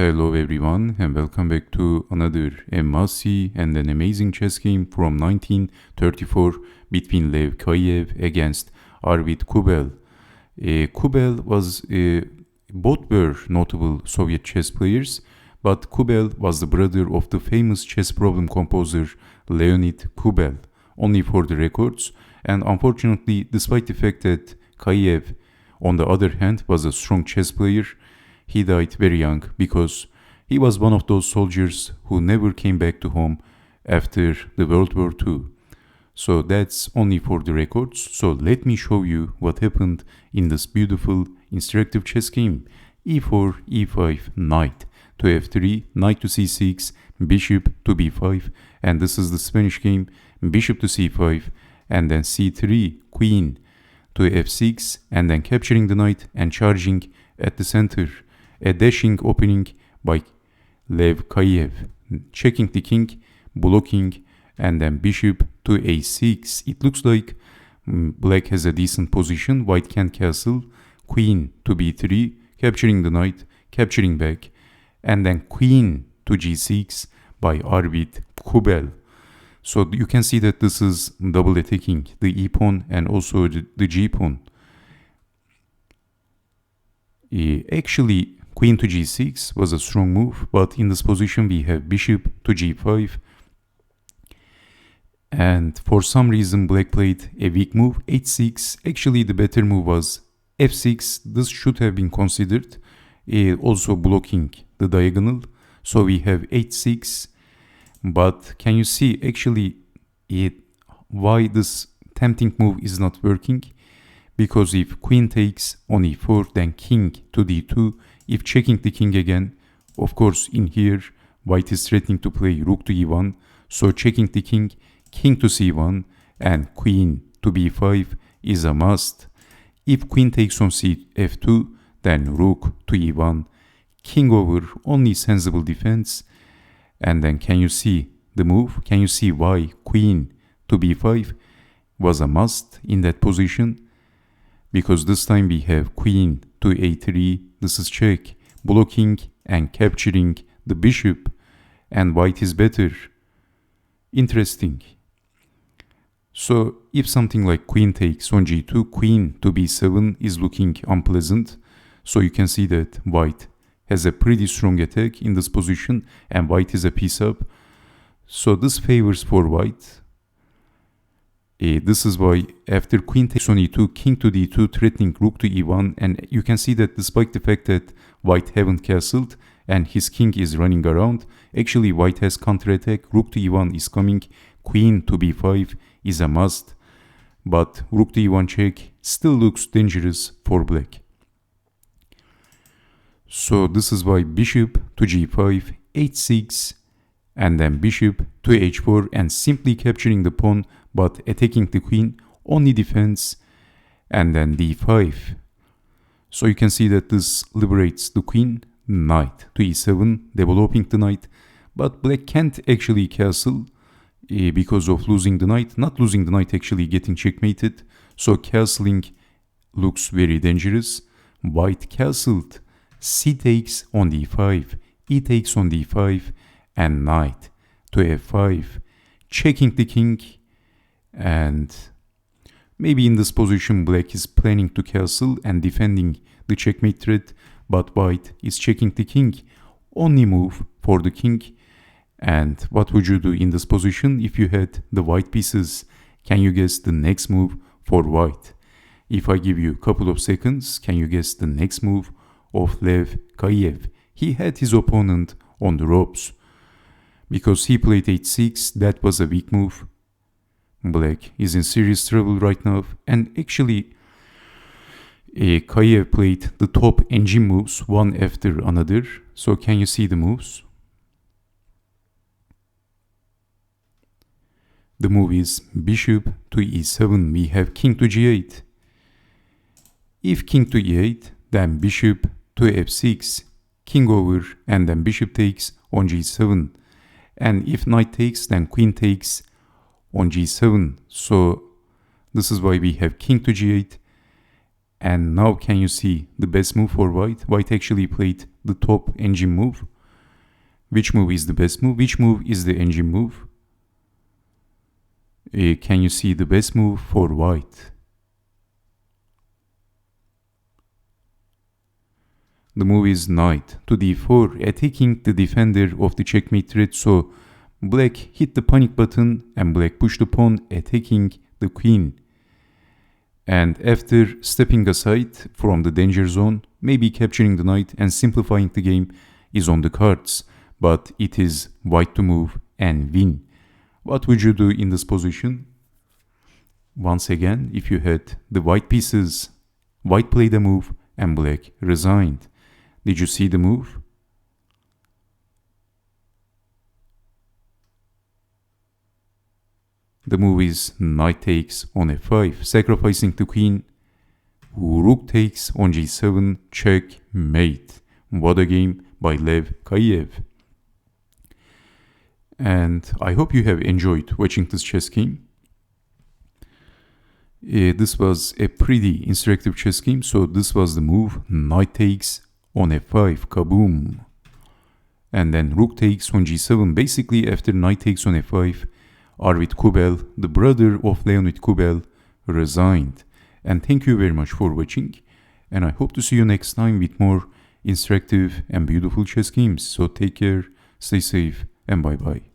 Hello everyone and welcome back to another must-see and an amazing chess game from 1934 between Lev Kaiev against Arvid Kubbel. Kubbel was, both were notable Soviet chess players, but Kubbel was the brother of the famous chess problem composer Leonid Kubbel, only for the records, and unfortunately, despite the fact that Kaiev, on the other hand, was a strong chess player, he died very young because he was one of those soldiers who never came back to home after the World War II. So that's only for the records. So let me show you what happened in this beautiful instructive chess game. e4, e5, knight to f3, knight to c6, bishop to b5, and this is the Spanish game, bishop to c5, and then c3, queen to f6, and then capturing the knight and charging at the center. A dashing opening by Lev Kaiev, checking the king, blocking, and then bishop to a6. It looks like black has a decent position, white can castle, queen to b3, capturing the knight, capturing back, and then queen to g6 by Arvid Kubbel. So you can see that this is double attacking the e-pawn and also the g-pawn. Actually, queen to g6 was a strong move, but in this position we have bishop to g5. And for some reason black played a weak move, h6. Actually the better move was f6. This should have been considered, also blocking the diagonal. So we have h6. But can you see actually why this tempting move is not working? Because if queen takes on e4, then king to d2. If checking the king again, of course in here white is threatening to play rook to e1. So checking the king, king to c1, and queen to b5 is a must. If queen takes on f2, then rook to e1, king over, only sensible defense. And then can you see the move? Can you see why queen to b5 was a must in that position? Because this time we have queen to a3, this is check, blocking and capturing the bishop, and white is better. Interesting. So if something like queen takes on g2, queen to b7 is looking unpleasant. So you can see that white has a pretty strong attack in this position and white is a piece up. So this favors for white. This is why after queen takes on e2, king to d2, threatening rook to e1, and you can see that despite the fact that white haven't castled and his king is running around, actually white has counterattack, rook to e1 is coming, queen to b5 is a must, but rook to e1 check still looks dangerous for black. So this is why bishop to g5, h6, and then bishop to h4, and simply capturing the pawn but attacking the queen, only defense, and then d5. So you can see that this liberates the queen, knight to e7, developing the knight, but black can't actually castle because of losing the knight, not losing the knight, actually getting checkmated. So castling looks very dangerous. White castled, c takes on d5, e takes on d5, and knight to f5, checking the king. And maybe in this position black is planning to castle and defending the checkmate threat, but white is checking the king, only move for the king. And what would you do in this position if you had the white pieces? Can you guess the next move for white? If I give you a couple of seconds, can you guess the next move of Lev Kaiev? He had his opponent on the ropes because he played h6. That was a weak move. Black is in serious trouble right now, and actually Kaiev played the top engine moves one after another. So can you see the moves? The move is bishop to e7, we have king to g8. If king to e8, then bishop to f6, king over, and then bishop takes on g7. And if knight takes, then queen takes on g7. So this is why we have king to g8. And now can you see the best move for white? White actually played the top engine move. Which move is the best move? Which move is the engine move? Can you see the best move for white? The move is knight to d4, attacking the defender of the checkmate threat. So black hit the panic button and black pushed the pawn, attacking the queen. And after stepping aside from the danger zone, maybe capturing the knight and simplifying the game is on the cards. But it is white to move and win. What would you do in this position? Once again, if you had the white pieces, white played a move and black resigned. Did you see the move? The move is knight takes on f5, sacrificing the queen. Rook takes on g7, checkmate. What a game by Lev Kaiev. And I hope you have enjoyed watching this chess game. This was a pretty instructive chess game. So this was the move, knight takes on f5, kaboom. And then rook takes on g7. Basically, after knight takes on f5, Arvid Kubbel, the brother of Leonid Kubbel, resigned. And thank you very much for watching. And I hope to see you next time with more instructive and beautiful chess games. So take care, stay safe, and bye-bye.